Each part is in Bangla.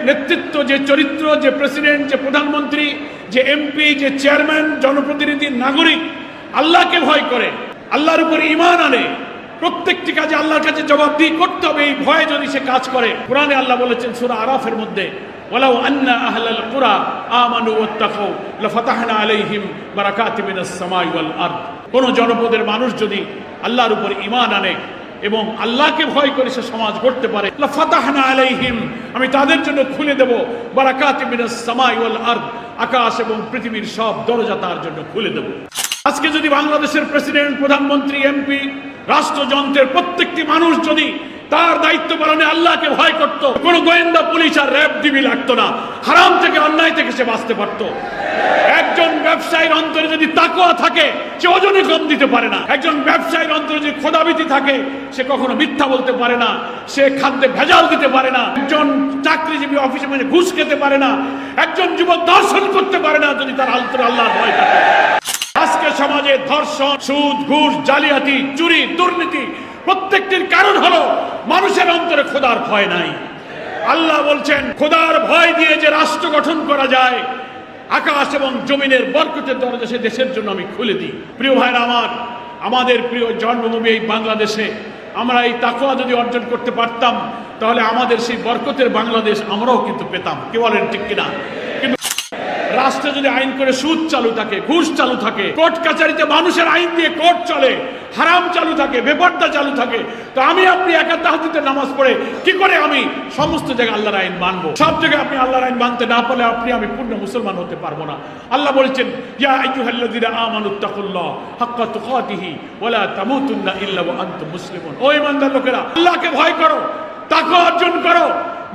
নেতৃত্ব, যে চরিত্র, যে প্রেসিডেন্ট, যে প্রধানমন্ত্রী, যে এমপি, যে চেয়ারম্যান, জনপ্রতিনিধি, নাগরিক আল্লাহকে ভয় করে, আল্লাহর উপর ঈমান আনে, প্রত্যেকটি কাজে আল্লাহর কাছে জবাবদিহি করতে হবে, এই ভয়ে যদি সে কাজ করে, কোরআনে আল্লাহ বলেছেন সূরা আরাফের মধ্যে, ওয়ালাউ আন্না আহলাল কুরা আমানু ওয়াত্তাকাউ লাফাতাহনা আলাইহিম বারাকাতিম মিনাস সামাই ওয়াল আরদ। কোন জনপদের মানুষ যদি আল্লাহর উপর ঈমান আনে এবং আল্লাহকে ভয় করে সে সমাজ গড়তে পারে, লাফাতাহনা আলাইহিম, আমি তাদের জন্য খুলে দেব বারাকাতিম মিনাস সামাই ওয়াল আরদ, আকাশ এবং পৃথিবীর সব দরজা তার জন্য খুলে দেব। আজকে যদি বাংলাদেশের প্রেসিডেন্ট, প্রধানমন্ত্রী, এমপি, রাষ্ট্রযন্ত্রের প্রত্যেকটি মানুষ যদি তার দায়িত্ব পালনে আল্লাহকে ভয় করত, কোনো গোয়েন্দা পুলিশ আর র্যাব ডিবি লাগতো না, হারাম থেকে, অন্যায় থেকে সে বাঁচতে পারত। একজন ব্যবসায়ীর অন্তরে যদি তাকওয়া থাকে, সে ওজনে কম দিতে পারে না। একজন ব্যবসায়ীর অন্তরে যদি খোদাভীতি থাকে, সে কখনো মিথ্যা বলতে পারে না, সে খাদ্যে ভেজাল দিতে পারে না। একজন চাকরিজীবী অফিসে মানে ঘুষ খেতে পারে না, একজন যুবক দর্শন করতে পারে না যদি তার অন্তরে আল্লাহর ভয় থাকে। আজকে সমাজে ধর্ষণ, সুদ, ঘুষ, জালিয়াতি, চুরি, দুর্নীতি প্রত্যেকটির কারণ হলো মানুষের অন্তরে খোদার ভয় নাই। আল্লাহ বলছেন, খোদার ভয় দিয়ে যে রাষ্ট্র গঠন করা যায়, আকাশ এবং জমিনের বরকতের দরজা সে দেশের জন্য আমি খুলে দিই। প্রিয় ভাইরা আমার, আমাদের প্রিয় জন্মভূমি এই বাংলাদেশে আমরা এই তাকওয়া যদি অর্জন করতে পারতাম, তাহলে আমাদের সেই বরকতের বাংলাদেশ আমরাও কিন্তু পেতাম। কি বলেন, ঠিক কিনা? রাষ্ট্রে যদি আইন করে সুদ চালু থাকে, ঘুষ চালু থাকে, কোর্ট কাছারিতে মানুষের আইন দিয়ে কোর্ট চলে, হারাম চালু থাকে, বেপরদা চালু থাকে, তো আমি আপনি একা তাহাজ্জুদের নামাজ পড়ে কি করে আমি সমস্ত জায়গায় আল্লাহর আইন মানবো? সব জায়গায় আপনি আল্লাহর আইন মানতে না পারলে আপনি আমি পূর্ণ মুসলমান হতে পারবো না। আল্লাহ বলেছেন, ইয়া আইয়ুহাল্লাযীনা আমানুত্তাকুল্লাহ হাক্কা তুকাতিহি ওয়া লা তামুতুন্না ইল্লা ওয়া আনতুম মুসলিমুন। ও ঈমানদার লোকেরা, আল্লাহকে ভয় করো, তাকওয়া অর্জন করো,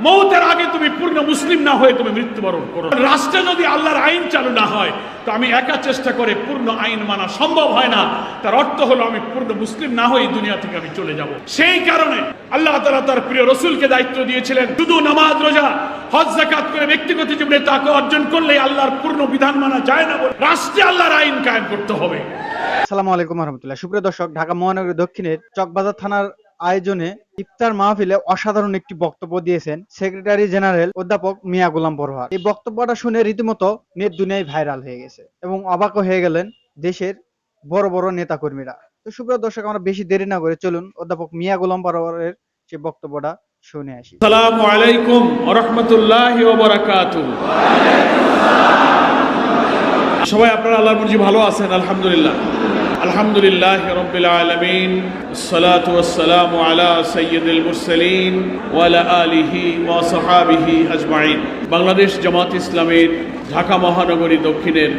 মৌতের আগে তুমি পূর্ণ মুসলিম না হয়ে তুমি মৃত্যুবরণ করো। রাষ্ট্রে যদি আল্লাহর আইন চালু না হয়, তো আমি একা চেষ্টা করে পূর্ণ আইন মানা সম্ভব হয় না। তার অর্থ হলো আমি পূর্ণ মুসলিম না হয়ে দুনিয়া থেকে আমি চলে যাব। সেই কারণে আল্লাহ তাআলা তার প্রিয় রাসূলকে দায়িত্ব দিয়েছিলেন, শুধু নামাজ, রোজা, হজ, যাকাত করে ব্যক্তিগত জীবনে তাকওয়া অর্জন করলে আল্লাহর পূর্ণ বিধান মানা যায় না, বলে রাষ্ট্রে আল্লাহর আইন কায়েম করতে হবে। আসসালামু আলাইকুম ওয়া রাহমাতুল্লাহ। সুপ্রিয় দর্শক, ঢাকা মহানগরী দক্ষিণের চকবাজার থানার আয়োজনে ইফতার মাহফিলে অসাধারণ একটি বক্তব্য দিয়েছেন সেক্রেটারি জেনারেল অধ্যাপক মিয়া গোলাম পরোয়ার। এই বক্তব্যটা শুনে রীতিমতো নেট দুনিয়ায় ভাইরাল হয়ে গেছে এবং অবাক হয়ে গেলেন দেশের বড় বড় নেতা কর্মীরা। তো সুপ্রিয় দর্শক, আমরা বেশি দেরি না করে চলুন অধ্যাপক মিয়া গোলাম পরোয়ারের সেই বক্তব্যটা শুনে আসি। আসসালামু আলাইকুম ওয়া রাহমাতুল্লাহি ওয়া বারাকাতুহু। সবাই আপনারা আল্লাহর মর্জি ভালো আছেন? আলহামদুলিল্লাহ, আলহামদুলিল্লাহ রাব্বিল আলামিন, আসসালাতু ওয়াসসালামু আলা সাইয়্যিদিল মুরসালিন ওয়া আলা আলিহি ওয়া সাহাবিহি আজমাইন। বাংলাদেশ জামাত ইসলামের ঢাকা মহানগরী দক্ষিণের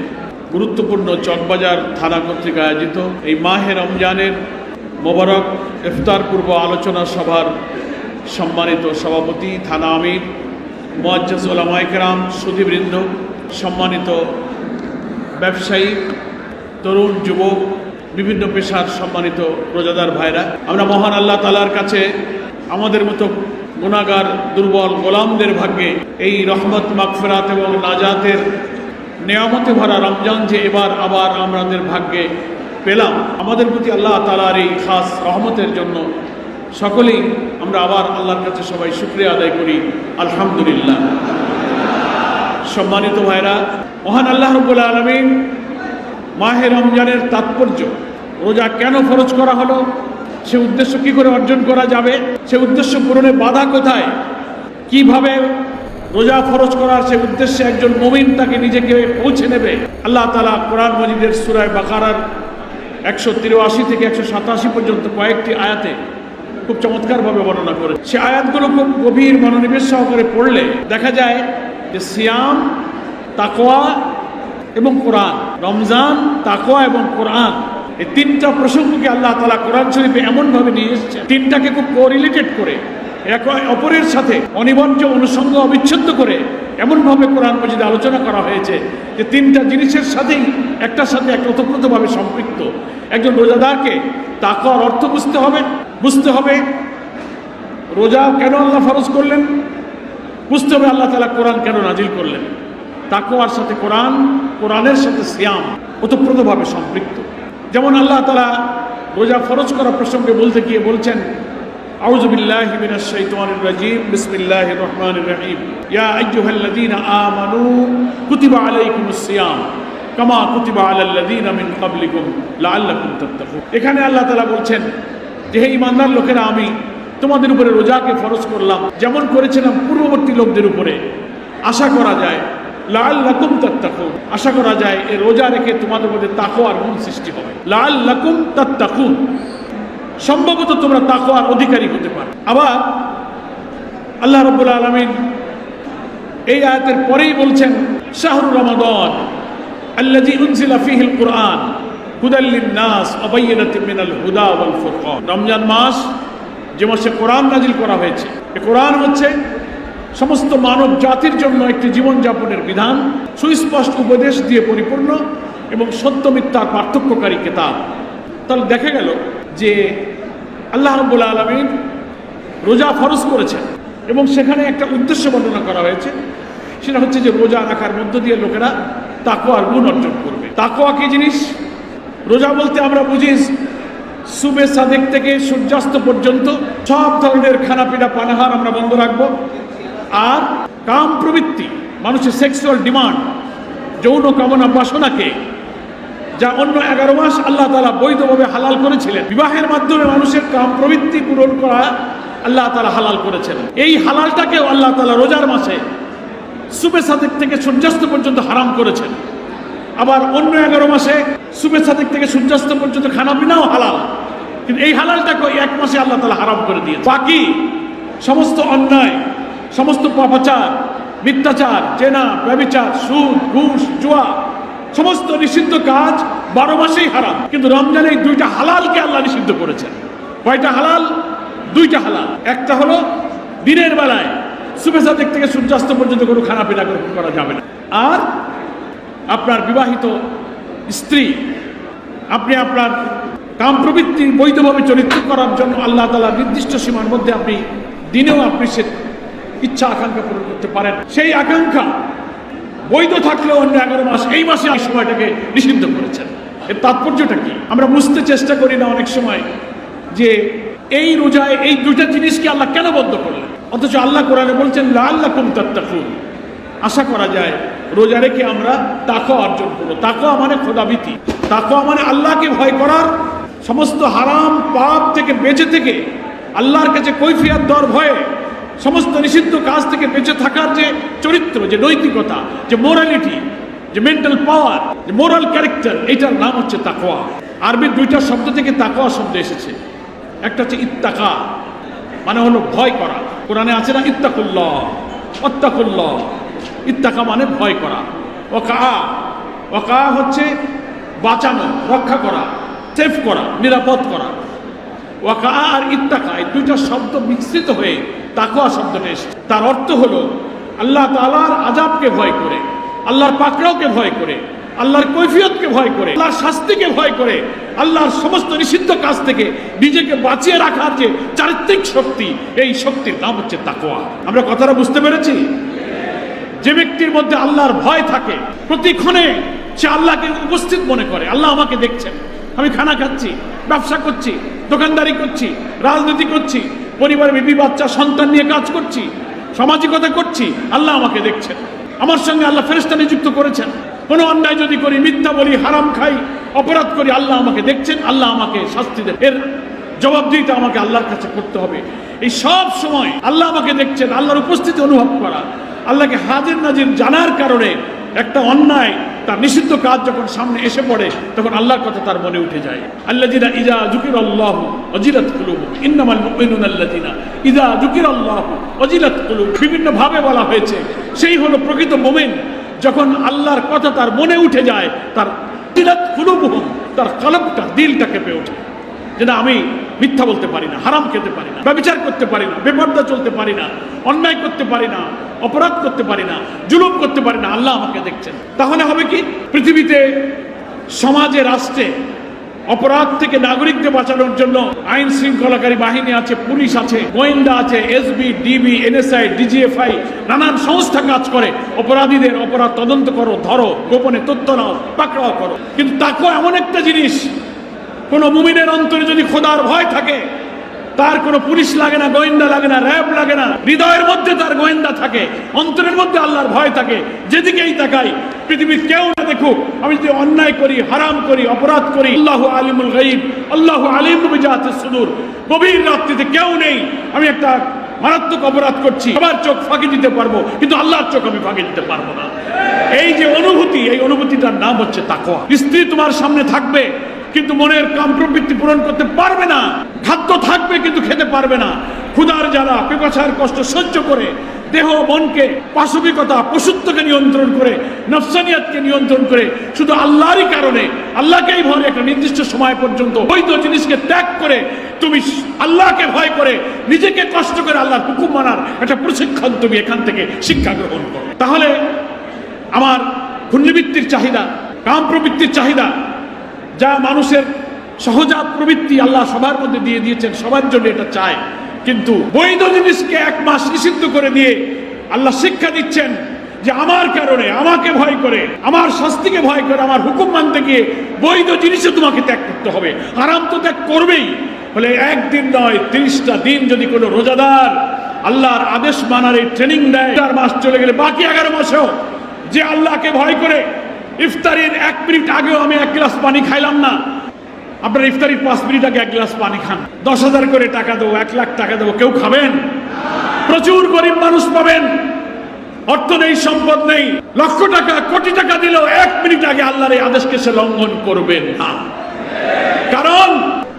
গুরুত্বপূর্ণ চকবাজার থানা কর্তৃক আয়োজিত এই মাহে রমজানের মোবারক ইফতার পূর্ব আলোচনা সভার সম্মানিত সভাপতি, থানা আমির, মুআজ্জাজ উলামায়ে কেরাম, সুধীবৃন্দ, সম্মানিত ব্যবসায়ী, তরুণ, যুবক, বিভিন্ন পেশার সম্মানিত রোজাদার ভাইরা, আমরা মহান আল্লাহ তাআলার কাছে আমাদের মতো গুনাহগার দুর্বল গোলামদের ভাগ্যে এই রহমত, মাগফিরাত এবং নাজাতের নিয়ামতে ভরা রমজান যে এবার আবার আমাদের ভাগ্যে পেলাম, আমাদের প্রতি আল্লাহ তাআলার এই খাস রহমতের জন্য সকলেই আমরা আবার আল্লাহর কাছে সবাই শুকরিয়া আদায় করি, আলহামদুলিল্লাহ। সম্মানিত ভাইরা, মহান আল্লাহ রাব্বুল আলামিন মাহে রমজানের তাৎপর্য, রোজা কেন ফরজ করা হলো, সে উদ্দেশ্য কি করে অর্জন করা যাবে, সে উদ্দেশ্য পূরণে বাধা কোথায়, কিভাবে রোজা ফরজ করার সে উদ্দেশ্যে একজন মুমিন তাকে নিজেকে পৌঁছে নেবে, আল্লাহ তাআলা কোরআন মজিদের সূরা বাকারার 183 থেকে 187 পর্যন্ত কয়েকটি আয়াতে খুব চমৎকারভাবে বর্ণনা করে। সে আয়াতগুলো খুব গভীর মনোনিবেশ সহকারে পড়লে দেখা যায় যে সিয়াম, তাকওয়া এবং কোরআন, রমজান, তাকওয়া এবং কোরআন, এই তিনটা প্রসঙ্গকে আল্লাহ তাআলা কোরআন শরীফে এমনভাবে নিয়ে এসেছে, তিনটাকে খুব কোরিলেটেড করে, এক অপরের সাথে অনিবার্য অনুষঙ্গ অবিচ্ছেদ্য করে এমনভাবে কোরআন মজিদে আলোচনা করা হয়েছে যে তিনটা জিনিসের সাথেই একটার সাথে একটা ওতপ্রোতভাবে সম্পৃক্ত। একজন রোজাদারকে তাকওয়ার অর্থ বুঝতে হবে রোজা কেন আল্লাহ ফরজ করলেন, বুঝতে হবে আল্লাহ তাআলা কোরআন কেন নাজিল করলেন। তাকওয়ার সাথে কোরআন, কোরআনের সাথে সিয়াম ওতপ্রোতভাবে সম্পৃক্ত। যেমন আল্লাহ তাআলা রোজা ফরজ করা প্রসঙ্গে বলতে গিয়ে বলছেন, আউযু বিল্লাহি মিনাশ শাইতানির রাজীম বিসমিল্লাহির রহমানির রহিম ইয়া আইয়ুহাল্লাযীনা আমানু কুতিবা আলাইকুমুস সিয়াম কামা কুতিবা আলাল্লাযীনা মিন ক্বাবলিকুম লাআল্লাকুম তাত্তাকুন। এখানে আল্লাহ তাআলা বলছেন যে হে ঈমানদার লোকেরা, আমি তোমাদের উপরে রোজাকে ফরজ করলাম যেমন করেছিলাম পূর্ববর্তী লোকদের উপরে। আশা করা যায় লাআল্লাকুম তাত্তাকুন, আশা করা যায় এই রোজা রেখে তোমাদের মধ্যে তাকওয়ার গুণ সৃষ্টি হবে। লাআল্লাকুম তাত্তাকুন, সম্ভবত তোমরা তাকওয়ার অধিকারী হতে পারো। আবার আল্লাহ রাব্বুল আলামিন এই আয়াতের পরেই বলছেন শাহরু রমাদান আল্লাযী উনজিলা ফীহিল কুরআন হুদাল লিন-নাস ওয়া বায়্যিনাতিন মিনাল হুদা ওয়াল ফুরকান। রমজান মাস যে মাসে কোরআন নাজিল করা হয়েছে, এই কোরআন হচ্ছে সমস্ত মানব জাতির জন্য একটি জীবনযাপনের বিধান, সুস্পষ্ট উপদেশ দিয়ে পরিপূর্ণ এবং সত্য মিথ্যার পার্থক্যকারী কিতাব। তাহলে দেখা গেল যে আল্লাহ রাব্বুল আলামিন রোজা ফরজ করেছেন এবং সেখানে একটা উদ্দেশ্য বর্ণনা করা হয়েছে, সেটা হচ্ছে যে রোজা রাখার মধ্য দিয়ে লোকেরা তাকওয়ার গুণ অর্জন করবে। তাকওয়া কি জিনিস? রোজা বলতে আমরা বুঝি সুবে সাদেক থেকে সূর্যাস্ত পর্যন্ত সব ধরনের খানাপিনা পানাহার আমরা বন্ধ রাখবো, আর কাম প্রবৃত্তি, মানুষের সেক্সুয়াল ডিমান্ড, যৌন কামনা বাসনাকে, যা অন্য 11 মাস আল্লাহ তাআলা বৈধভাবে হালাল করেছিলেন, বিবাহের মাধ্যমে মানুষের কাম প্রবৃত্তি পূরণ করা আল্লাহ তাআলা হালাল করেছেন। এই হালালটাকেও আল্লাহ তাআলা রোজার মাসে সুবে সাদেক থেকে সূর্যাস্ত পর্যন্ত হারাম করেছেন। আবার অন্য 11 মাসে সুবে সাদেক থেকে সূর্যাস্ত পর্যন্ত খানা পিনাও হালাল, কিন্তু এই হালালটাকে এক মাসে আল্লাহ তাআলা হারাম করে দিয়েছে। বাকি সমস্ত অন্যায়, সমস্ত পাপাচার, মিথ্যাচার, জেনা, ব্যভিচার, সুদ, ঘুষ, জুয়া, সমস্ত নিষিদ্ধ কাজ 12 মাসেই হারাম। কিন্তু রমজানে এই 2টা হালালকে আল্লাহ নিষিদ্ধ করেছেন। কয়টা হালাল? 2টা হালাল। একটা হলো দিনের বেলায় সুবে সাদেক থেকে সূর্যাস্ত পর্যন্ত কোনো খানা পিনা করা যাবে না। আর আপনার বিবাহিত স্ত্রী, আপনি আপনার কাম প্রবৃত্তি বৈধভাবে চরিত্র করার জন্য আল্লাহ তাআলা নির্দিষ্ট সীমার মধ্যে আপনি দিনেও আপনি সে ইচ্ছা আকাঙ্ক্ষা পূরণ করতে পারেন। সেই আকাঙ্ক্ষা বৈধ থাকলেও অন্য 11 মাস, এই মাসে এই সময়টাকে নিষিদ্ধ করেছেন। এর তাৎপর্যটা কি? আমরা বুঝতে চেষ্টা করি না অনেক সময় যে এই রোজায় এই 2টা জিনিসকে আল্লাহ কেন বন্ধ করলেন, অথচ আল্লাহ কোরআনে বলছেন লাআল্লাকুম তাত্তাকুন। আশা করা যায় রোজা রেখে আমরা তাকওয়া অর্জন করবো। তাকওয়া মানে খোদাভীতি, তাকওয়া মানে আল্লাহকে ভয় করার, সমস্ত হারাম পাপ থেকে বেঁচে থেকে আল্লাহর কাছে কৈফিয়ত দেওয়ার ভয়ে সমস্ত নিষিদ্ধ কাজ থেকে বেঁচে থাকার যে চরিত্র, যে নৈতিকতা, যে মোরালিটি, যে মেন্টাল পাওয়ার, যে মোরাল ক্যারেক্টার, এটার নাম হচ্ছে তাকওয়া। আরবি 2টা শব্দ থেকে তাকওয়া শব্দ এসেছে। একটা হচ্ছে ইত্তাকা, মানে হলো ভয় করা। কোরআনে আছে না ইত্তাকুল্লাহ, ওয়াত্তাকুল্লাহ। ইত্তাকা মানে ভয় করা। ওয়াকা হচ্ছে বাঁচানো, রক্ষা করা, সেফ করা, নিরাপদ করা। ওয়াকা আর ইত্তাকা এই 2টা শব্দ মিশ্রিত হয়ে তাকওয়া শব্দটা এসেছে। তার অর্থ হলো আল্লাহ তাআলার আযাবকে ভয় করে, আল্লাহর পাকড়াওকে ভয় করে, আল্লাহর কৈফিয়তকে ভয় করে, আল্লাহর শাস্তিকে ভয় করে, আল্লাহর সমস্ত নিষিদ্ধ কাজ থেকে নিজেকে বাঁচিয়ে রাখার যে চারিত্রিক শক্তি, এই শক্তির নাম হচ্ছে তাকওয়া। আমরা কথাটা বুঝতে পেরেছি? যে ব্যক্তির মধ্যে আল্লাহর ভয় থাকে, প্রতিক্ষণে সে আল্লাহকে উপস্থিত মনে করে, আল্লাহ আমাকে দেখছেন, আমি খানা খাচ্ছি, ব্যবসা করছি, দোকানদারি করছি, রাজনীতি করছি, পরিবারে বিবি বাচ্চা সন্তান নিয়ে কাজ করছি, সামাজিকতা করছি, আল্লাহ আমাকে দেখছেন। আমার সঙ্গে আল্লাহ ফেরেশতা নিযুক্ত করেছেন। কোনো অন্যায় যদি করি, মিথ্যা বলি, হারাম খাই, অপরাধ করি, আল্লাহ আমাকে দেখছেন, আল্লাহ আমাকে শাস্তি দেন। এর জবাবদিহিতা আমাকে আল্লাহর কাছে করতে হবে। এই সব সময় আল্লাহ আমাকে দেখছেন, আল্লাহর উপস্থিতি অনুভব করা, আল্লাহকে হাজির নাজির জানার কারণে একটা অন্যায়, তার নিষিদ্ধ কাজ যখন সামনে এসে পড়ে, তখন আল্লাহর কথা তার মনে উঠে যায়। আল্লাযীনা ইযা যুকিরাল্লাহু ওয়াজিলাত কুলুবুহুম, ইন্নামাল মুমিনুনা আল্লাযীনা ইযা যুকিরাল্লাহু ওয়াজিলাত কুলুবুহুম। বিভিন্ন ভাবে বলা হয়েছে, সেই হলো প্রকৃত মুমিন, যখন আল্লাহর কথা তার মনে উঠে যায়, তার ওয়াজিলাত কুলুবুহুম, তার কলবটা, দিলটা কেঁপে ওঠে যে না, আমি মিথ্যা বলতে পারি না, হারাম খেতে পারি না, ব্যভিচার করতে পারি না, বেপরদা চলতে পারি না, অন্যায় করতে পারি না, অপরাধ করতে পারি না, জুলুম করতে পারি না, আল্লাহ আমাকে দেখছেন। তাহলে হবে কি? পৃথিবীতে, সমাজে, রাষ্ট্রে অপরাধ থেকে নাগরিকদের বাঁচানোর জন্য আইন শৃঙ্খলাকারী বাহিনী আছে, পুলিশ আছে, গোয়েন্দা আছে, এসবি, ডিবি, এনএসআই, ডিজিএফআই, নানান সংস্থা কাজ করে। অপরাধীদের অপরাধ তদন্ত করো, ধরো, গোপনে তথ্য নাও, পাকড়াও করো। কিন্তু তাকওয়া এমন একটা জিনিস, কোন মুমিনের অন্তরে যদি খোদার ভয় থাকে, তার কোনো পুলিশ লাগে না, গোয়েন্দা লাগে না, র্যাব লাগে না, হৃদয়ের মধ্যে তার গোয়েন্দা থাকে, অন্তরের মধ্যে আল্লাহর ভয় থাকে। যেদিকেই তাকাই পৃথিবীর কেউ না দেখুক, আমি যদি অন্যায় করি, হারাম করি, অপরাধ করি, আল্লাহু আলিমুল গায়ব, আল্লাহু আলিমু বিজাতিস সুদূর, গভীর রাত্রিতে কেউ নেই, আমি একটা মারাত্মক অপরাধ করছি, সবার চোখ ফাঁকি দিতে পারবো, কিন্তু আল্লাহর চোখ আমি ফাঁকি দিতে পারবো না। এই যে অনুভূতি, এই অনুভূতিটার নাম হচ্ছে তাকওয়া। স্ত্রী তোমার সামনে থাকবে কিন্তু মনের কাম প্রবৃত্তি পূরণ করতে পারবে না, খাদ্য থাকবে কিন্তু খেতে পারবে না, ক্ষুধার জ্বালা পিপাসার কষ্ট সহ্য করে দেহ মনকে, পাশবিকতা পশুত্বকে নিয়ন্ত্রণ করে, নফসানিয়াতকে নিয়ন্ত্রণ করে শুধু আল্লাহরই কারণে, আল্লাহকেই ভয় একটা নির্দিষ্ট সময় পর্যন্ত বৈধ জিনিসকে ত্যাগ করে তুমি আল্লাহকে ভয় করে নিজেকে কষ্ট করে আল্লাহর হুকুম মানার একটা প্রশিক্ষণ তুমি এখান থেকে শিক্ষা গ্রহণ করো। তাহলে আমার পুণ্যবৃত্তির চাহিদা, কাম প্রবৃত্তির চাহিদা, যা মানুষের সহজাত প্রবৃত্তি আল্লাহ সবার মধ্যে দিয়ে দিয়েছেন, সবার জন্য এটা চায়, কিন্তু বৈধ জিনিসকে 1 মাস নিষিদ্ধ করে দিয়ে আল্লাহ শিক্ষা দিচ্ছেন যে আমার কারণে, আমাকে ভয় করে, আমার শাস্তিকে ভয় করে, আমার হুকুম মানতে গিয়ে বৈধ জিনিসও তোমাকে ত্যাগ করতে হবে। হারাম তো ত্যাগ করবেই। বলে একদিন নয় 30টা দিন যদি কোনো রোজাদার আল্লাহর আদেশ মানার এই ট্রেনিং দেয়, 4 মাস চলে গেলে বাকি 11 মাসেও যে আল্লাহকে ভয় করে ইফতারির 1 মিনিট আগেও আমি 1 গ্লাস পানি খাইলাম না, আপনার ইফতারির 5 মিনিট আগে 1 গ্লাস পানি খান, 10,000 করে টাকা দেবো, 1 লাখ টাকা দেবো, কেউ খাবেন? প্রচুর গরিব মানুষ পাবেন, অর্থ নেই, সম্পদ নেই, লক্ষ টাকা কোটি টাকা দিলেও 1 মিনিট আগে আল্লাহর এই আদেশকে সে লঙ্ঘন করবেন না, কারণ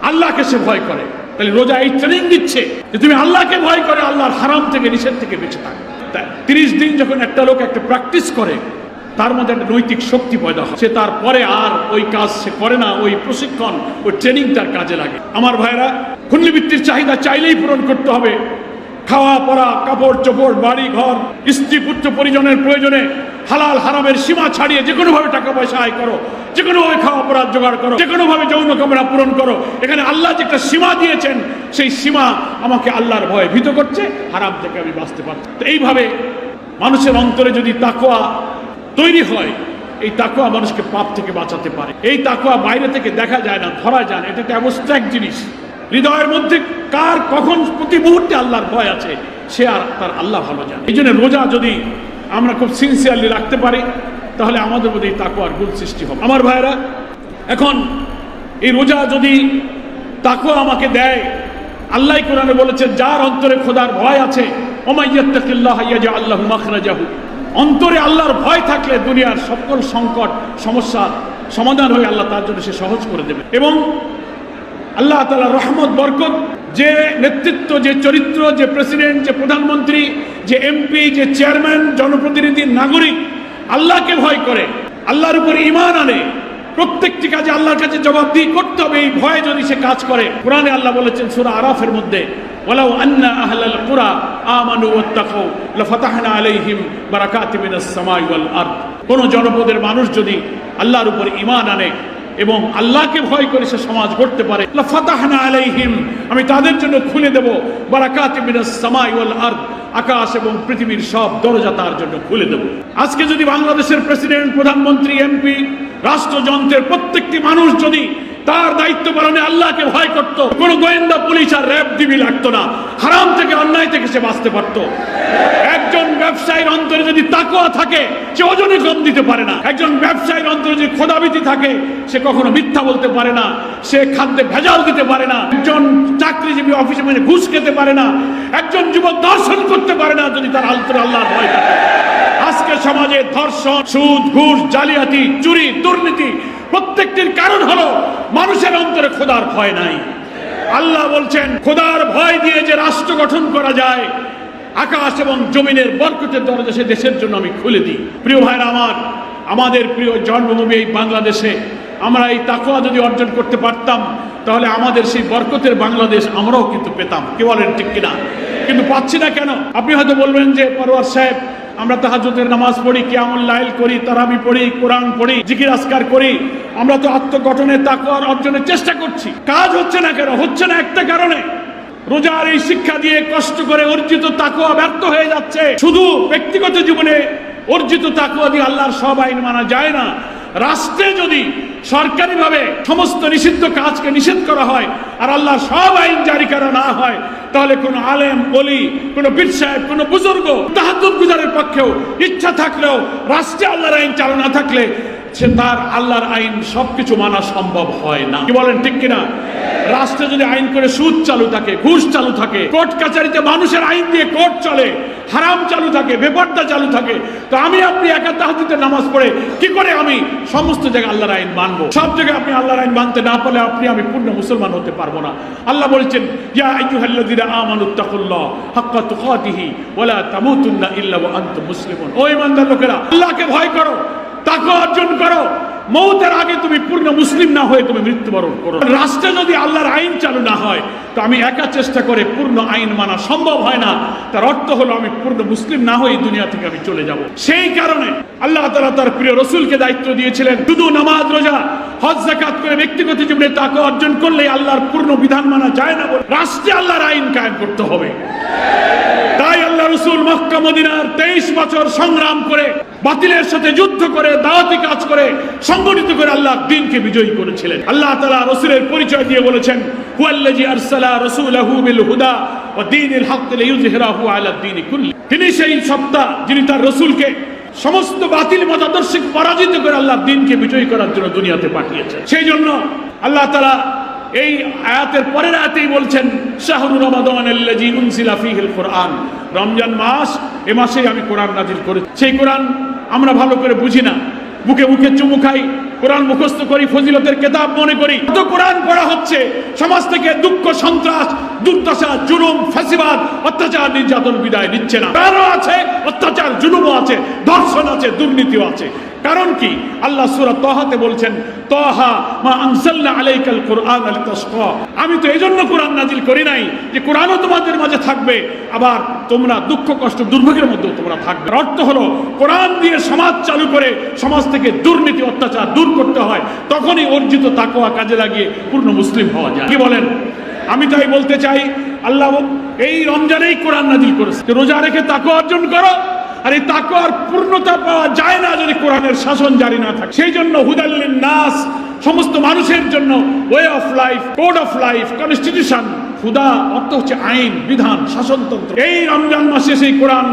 আল্লাহকে সে ভয় করে। তাহলে রোজা এই ট্রেনিং দিচ্ছে যে তুমি আল্লাহকে ভয় করে আল্লাহর হারাম থেকে, নিষেধ থেকে বেঁচে থাকো। 30 দিন যখন একটা লোক একটা প্র্যাকটিস করে, তার মধ্যে একটা নৈতিক শক্তি পয়দা হয়, সে তারপরে আর ওই কাজ সে করে না, ওই প্রশিক্ষণ, ওই ট্রেনিং তার কাজে লাগে। আমার ভাইরা, পুণ্যবৃত্তির চাহিদা চাইলেই পূরণ করতে হবে। খাওয়া পরা, কাপড় চোপড়, বাড়ি ঘর, স্ত্রী পুত্র পরিজনের প্রয়োজনে হালাল হারামের সীমা ছাড়িয়ে যে কোনো ভাবে টাকা পয়সা আয় করো, যে কোনো ভাবে খাওয়া পরা জোগাড় করো, যে কোনো ভাবে যৌন কামনা পূরণ করো। এখানে আল্লাহ যে একটা সীমা দিয়েছেন, সেই সীমা আমাকে আল্লাহর ভয়ে ভীত করছে, হারাম থেকে আমি বাঁচতে পারছি। তো এইভাবে মানুষের অন্তরে যদি তাকওয়া তৈরি হয়, এই তাকওয়া মানুষকে পাপ থেকে বাঁচাতে পারে। এই তাকওয়া বাইরে থেকে দেখা যায় না, ধরা যায় না, এটা একটা অ্যাবস্ট্রাক্ট জিনিস। হৃদয়ের মধ্যে কার কখন প্রতি মুহূর্তে আল্লাহর ভয় আছে, সে আর তার আল্লাহ ভালো জানে। এই জন্য রোজা যদি আমরা খুব সিনসিয়ারলি রাখতে পারি, তাহলে আমাদের মধ্যে এই তাকওয়ার গুণ সৃষ্টি হবে। আমার ভাইয়েরা, এখন এই রোজা যদি তাকওয়া আমাকে দেয়, আল্লাহ কোরআনে বলেছেন যার অন্তরে খোদার ভয় আছে, ওমাইয়াত্তাকিল্লাহ ইয়াজআল লাহু মাখরাজাহু, অন্তরে আল্লাহর ভয় থাকলে দুনিয়ার সকল সংকট সমস্যা সমাধান হয়ে আল্লাহ তার জন্য সে সহজ করে দেবে। এবং আল্লাহ তাআলার রহমত বরকত, যে নেতৃত্ব, যে চরিত্র, যে প্রেসিডেন্ট, যে প্রধানমন্ত্রী, যে এমপি, যে চেয়ারম্যান, জনপ্রতিনিধি, নাগরিক আল্লাহকে ভয় করে, আল্লাহর উপরে ঈমান আনে, প্রত্যেকটি কাজে আল্লাহর কাছে জবাবদিহি করতে হবে, এই ভয়ে যদি সে কাজ করে। কোরআনে আল্লাহ বলেছেন সূরা আরাফের মধ্যে, ওয়ালাউ আন্না আহলাল কুরা আমানু ওয়াত্তাকু লাফাতাহনা আলাইহিম বারাকাতিম মিনাস সামাই ওয়াল আরদ। কোন জনপদের মানুষ যদি আল্লাহর উপর ঈমান আনে এবং আল্লাহকে ভয় করে সে সমাজ গড়তে পারে, লাফাতাহনা আলাইহিম, আমি তাদের জন্য খুলে দেব বারাকাতিম মিনাস সামাই ওয়াল আরদ, আকাশ এবং পৃথিবীর সব দরজা তার জন্য খুলে দেব। আজকে যদি বাংলাদেশের প্রেসিডেন্ট, প্রধানমন্ত্রী, এমপি, রাষ্ট্রযন্ত্রের প্রত্যেকটি মানুষ যদি তার দায়িত্ব পালনে আল্লাহকে ভয় করত, কোন গোয়েন্দা পুলিশ আর র্যাব ডিবি লাগতো না, হারাম থেকে অন্যায় থেকে সে বাঁচতে পারত। একজন ব্যবসায়ীর অন্তরে যদি তাকওয়া থাকে, সে ওজনে কম দিতে পারে না। একজন ব্যবসায়ীর অন্তরে যদি খোদাভীতি থাকে, সে কখনো মিথ্যা বলতে পারে না, সে খাদ্যে ভেজাল দিতে পারে না। একজন চাকরিজীবী অফিসে মানে ঘুষ খেতে পারে না। একজন যুবক দর্শন করতে পারে না যদি তার অন্তরে আল্লাহর ভয় থাকে। আজকে সমাজে ধর্ষণ, সুদ, ঘুষ, জালিয়াতি, চুরি, দুর্নীতি প্রত্যেকটির কারণ হলো মানুষের অন্তরে খোদার ভয় নাই। আল্লাহ বলছেন খোদার ভয় দিয়ে যে রাষ্ট্র গঠন করা যায়, আকাশ এবং জমিনের বরকতের দরজা সে দেশের জন্য আমি খুলে দিই। প্রিয় ভাইরা আমার, আমাদের প্রিয় জন্মভূমি এই বাংলাদেশে আমরা এই তাকওয়া যদি অর্জন করতে পারতাম, তাহলে আমাদের সেই বরকতের বাংলাদেশ আমরাও কিন্তু পেতাম। কে বলেন ঠিক কিনা? কিন্তু পাচ্ছি না কেন? আপনি হয়তো বলবেন যে পরওয়ার সাহেব, আমরা তাহাজ্জুদের নামাজ পড়ি, কিয়ামুল লাইল করি, তারাবি পড়ি, কোরআন পড়ি, জিকির আজকার করি, আমরা তো আত্মগঠনের তাকওয়ার অর্জনের চেষ্টা করছি, কাজ হচ্ছে না কেন? হচ্ছে না একটা কারণে, রোজার এই শিক্ষা দিয়ে কষ্ট করে অর্জিত তাকওয়া ব্যর্থ হয়ে যাচ্ছে। শুধু ব্যক্তিগত জীবনে অর্জিত তাকওয়া দিয়ে আল্লাহর সব আইন মানা যায় না। রাষ্ট্রে যদি সরকারিভাবে সমস্ত নিষিদ্ধ কাজকে নিষেধ করা হয় আর আল্লাহ সব আইন জারি করা না হয়, তাহলে কোন আলেম ওলি, কোন পীর সাহেব, কোন বুজুর্গ তাহাজ্জুদ গুজারের পক্ষেও ইচ্ছা থাকলেও রাষ্ট্রে আল্লাহর আইন চালু না থাকলে সে তার আল্লাহর আইন সবকিছু মানা সম্ভব হয় না। কি বলেন ঠিক কিনা? রাষ্ট্রে যদি আইন করে সুদ চালু থাকে, ঘুষ চালু থাকে, কোর্ট কাছারিতে মানুষের আইন দিয়ে কোর্ট চলে, হারাম চালু থাকে, বেপরদা চালু থাকে, তো আমি আপনি একা তাহাজ্জুদের নামাজ পড়ে কি করে আমি সমস্ত জায়গায় আল্লাহর আইন মানবো? সব জায়গায় আপনি আল্লাহর আইন মানতে না পারলে আপনি আমি পূর্ণ মুসলমান হতে পারবো না। আল্লাহ বলেছেন, ইয়া আইয়ুহাল্লাযীনা আমানুত্তাকুল্লাহ হাক্কা তুকাতিহি ওয়া লা তামুতুন্না ইল্লা ওয়া আনতুম মুসলিমুন। ও ঈমানদার লোকেরা, আল্লাহকে ভয় করো, তাকওয়া অর্জন করো, মৌতের আগে তুমি পূর্ণ মুসলিম না হয়ে তুমি মৃত্যুবরণ করো। রাষ্ট্রে যদি আল্লাহর আইন চালু না হয় তো আমি একা চেষ্টা করে পূর্ণ আইন মানা সম্ভব হয় না। তার অর্থ হলো আমি পূর্ণ মুসলিম না হয়ে দুনিয়া থেকে আমি চলে যাব। সেই কারণে আল্লাহ তাআলা তার প্রিয় রাসূলকে দায়িত্ব দিয়েছিলেন, শুধু নামাজ, রোজা, হজ, যাকাত করে ব্যক্তিগত জীবনে তাকওয়া অর্জন করলেই আল্লাহর পূর্ণ বিধান মানা যায় না, রাষ্ট্রে আল্লাহর আইন কায়েম করতে হবে। তাই আল্লাহ রাসূল মক্কা মদিনার 23 বছর সংগ্রাম করে, বাতিলের সাথে যুদ্ধ করে, দাওয়াতি কাজ করে, সংগঠিত করে আল্লাহর দ্বীনকে বিজয়ী করেছিলেন। আল্লাহ তাআলা রাসূলের পরিচয় দিয়ে বলেছেন, হুয়াল্লাযী আরসালা রাসূলাহু বিল হুদা ওয়া দীনিল হক লিইয়ুযহিরাহু আলাদ দীনি কুল্লি। তিনি সেই সত্তা যিনি তার রাসূলকে সমস্ত বাতিল মতাদর্শকে পরাজিত করে আল্লাহর দ্বীনকে বিজয়ী করার জন্য দুনিয়াতে পাঠিয়েছেন। সেই জন্য আল্লাহ তাআলা এই আয়াতের পরের আয়াতেই বলছেন, শাহরু রমাদানাল্লাযী উনজিলা ফীহিল কুরআন। রমজান মাস, এ মাসেই আমি কোরআন নাজিল করেছি। সেই কোরআন আমরা ভালো করে বুঝি না, মুখে মুখে চুমু খাই, কোরআন মুখস্থ করি, ফজিলতের কিতাব মনে করি। তো কোরআন পড়া হচ্ছে, সমাজ থেকে দুঃখ, সন্ত্রাস, দুর্দশা, জুলুম, ফাঁসিবাদ, অত্যাচার, নির্যাতন বিদায় নিচ্ছে না। কারণ আছে অত্যাচার, জুলুমও আছে, ধর্ষণ আছে, দুর্নীতিও আছে। কারণ কি? আল্লাহ সূরা তাহাতে বলছেন, তাহা মা আনজালনা আলাইকাল কুরআন লিতাশকা। আমি তো এজন্য কোরআন নাজিল করি নাই যে কোরআনও তোমাদের মাঝে থাকবে, আবার তোমরা দুঃখ, কষ্ট, দুর্ভোগের মধ্যেও তোমরা থাকবে। অর্থ হলো কোরআন দিয়ে সমাজ চালু করে সমাজ থেকে দুর্নীতি, অত্যাচার দূর করতে হয়, তখনই অর্জিত তাকওয়া কাজে লাগিয়ে পূর্ণ মুসলিম হওয়া যায়। কি বলেন? আমি তাই বলতে চাই, আল্লাহ এই রমজানেই কোরআন নাজিল করেছে, রোজা রেখে তাকওয়া অর্জন করো। আর এই তাকওয়ার পূর্ণতা পাওয়া যায় না যদি কোরআনের শাসন জারি না থাকে। সেই জন্য হুদাল লিন-নাস, সমস্ত মানুষের জন্য way of life, code of life, constitution. হুদা অর্থ হচ্ছে আইন, বিধান, শাসনতন্ত্র। এই রমজান মাসে সেই কোরআন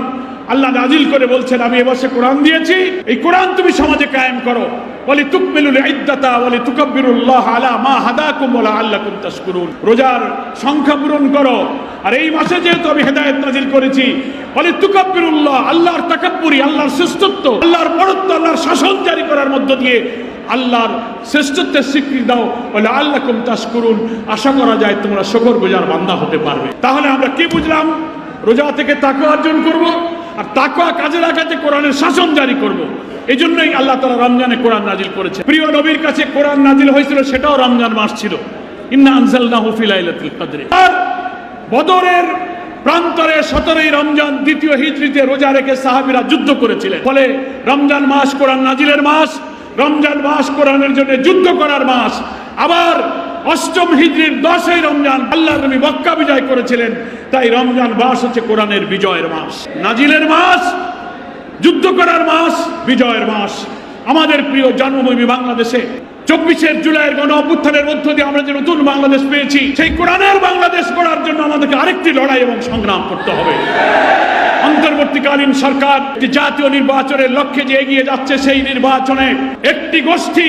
আল্লাহ নাজিল করে বলছেন, আমি এবছর কোরআন দিয়েছি, এই কোরআন তুমি সমাজে কায়েম করো। ওয়ালি তুকমিলুল ইদ্দাতা ওয়ালি তুকাব্বিরুল্লাহ আলা মা হাদাকুম ওয়া লাআল্লাকুম তাশকুরুন। রোজার সংখ্যা পূরণ করো। আর এই মাসে যেহেতু আমি হেদায়েত নাজিল করেছি, ওয়ালি তুকাব্বিরুল্লাহ, আল্লাহর তাকাব্বুরি, আল্লাহর শ্রেষ্ঠত্ব, আল্লাহর বড়ত্ব, আল্লাহর শাসন জারি করার মধ্য দিয়ে আল্লাহর শ্রেষ্ঠত্বের স্বীকৃতি দাও। ওয়া লাআল্লাকুম তাশকুরুন, আশা করা যায় তোমরা শুকরগুজার বান্দা হতে পারবে। তাহলে আমরা কি বুঝলাম? রোজা থেকে তাকওয়া অর্জন করব, আর তাকওয়া কাজে লাগাতে কোরআনের শাসন জারি করব। এই জন্যই আল্লাহ তাআলা রমজানে কোরআন নাজিল করেছে। প্রিয় নবীর কাছে কোরআন নাজিল হয়েছিল, সেটাও রমজান মাস ছিল। ইন্না আনজালনাহু ফি লাইলাতুল কদর। আর বদরের প্রান্তরে 17ই রমজান 2য় হিজরিতে রোজা রেখে সাহাবীরা যুদ্ধ করেছিলেন। ফলে রমজান মাস কোরআন নাজিলের মাস, রমজান মাস কোরআনের জন্য যুদ্ধ করার মাস। আবার 8ম হিজরির 10ই রমজান আল্লাহর নবী মক্কা বিজয় করেছিলেন। তাই রমজান মাস হচ্ছে কোরআনের বিজয়ের মাস, নাজিলের মাস, যুদ্ধ করার মাস, বিজয়ের মাস। আমাদের প্রিয় জন্মভূমি বাংলাদেশে 24 জুলাইয়ের গণ অভ্যুত্থানের মধ্য দিয়ে আমরা যে নতুন বাংলাদেশ পেয়েছি, সেই কোরআনের বাংলাদেশ গড়ার জন্য আমাদেরকে আরেকটি লড়াই এবং সংগ্রাম করতে হবে। অন্তর্বর্তীকালীন সরকার যে জাতীয় নির্বাচনের লক্ষ্যে যে এগিয়ে যাচ্ছে, সেই নির্বাচনে একটি গোষ্ঠী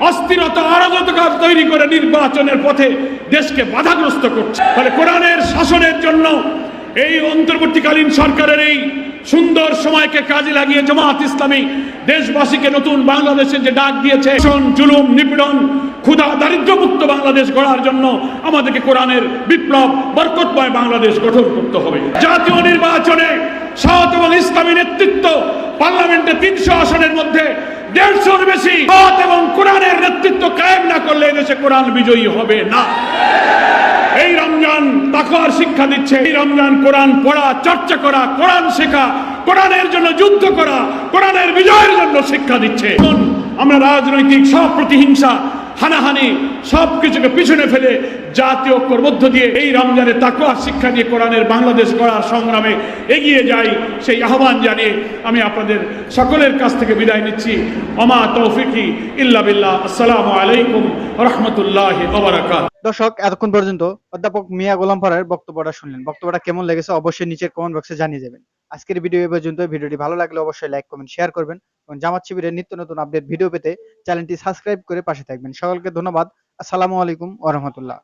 অস্থিরতা, অরাজকতা তৈরি করে নির্বাচনের পথে দেশকে বাধাগ্রস্ত করছে। ফলে কোরআনের শাসনের জন্য এই অন্তর্বর্তীকালীন সরকারের এই সুন্দর সময়কে কাজে লাগিয়ে জামাত ইসলামী দেশবাসীকে নতুন বাংলাদেশে যে ডাক দিয়েছে, জুলুম, নিপীড়ন, ক্ষুধা, দারিদ্র্যমুক্ত বাংলাদেশ গড়ার জন্য আমাদেরকে কোরআনের বিপ্লব, বরকতময় বাংলাদেশ গঠন করতে হবে। জাতীয় নির্বাচনে সৎ এবং ইসলামী নেতৃত্ব, পার্লামেন্টে 300 আসনের মধ্যে 150-র বেশি সৎ এবং কোরআনের নেতৃত্ব কায়েম না করলে এদেশে কোরআন বিজয়ী হবে না। এই রমজান তাকওয়ার শিক্ষা দিচ্ছে। এই রমজান কোরআন পড়া, চর্চা করা, কোরআন শেখা, কোরআনের জন্য যুদ্ধ করা, কোরআনের বিজয়ের জন্য শিক্ষা দিচ্ছে। আমরা রাজনৈতিক সব প্রতিহিংসা, হানাহানি সবকিছুকে পিছনে ফেলে জাতীয় ঐক্যের মধ্য দিয়ে এই রমজানে তাকওয়া শিক্ষা দিয়ে কোরআনের বাংলাদেশ গড়ার সংগ্রামে এগিয়ে যাই, সেই আহ্বান জানিয়ে আমি আপনাদের সকলের কাছ থেকে বিদায় নিচ্ছি। ওমা তৌফিকি ইল্লা বিল্লাহ। আসসালামু আলাইকুম ওয়া রাহমাতুল্লাহি ওয়া বারাকাতুহু। দর্শক, এতক্ষণ পর্যন্ত অধ্যাপক মিয়া গোলাম পরোয়ারের বক্তব্যটা শুনলেন। বক্তব্যটা কেমন লেগেছে অবশ্যই নিচের কমেন্ট বক্সে জানিয়ে যাবেন। আজকের ভিডিও এ পর্যন্ত। ভিডিওটি ভালো লাগলে অবশ্যই লাইক, কমেন্ট, শেয়ার করবেন এবং জামাত শিবিরের নিত্য নতুন আপডেট ভিডিও পেতে চ্যানেলটি সাবস্ক্রাইব করে পাশে থাকবেন। সকলকে ধন্যবাদ। আসসালামু আলাইকুম ওয়া রাহমাতুল্লাহ।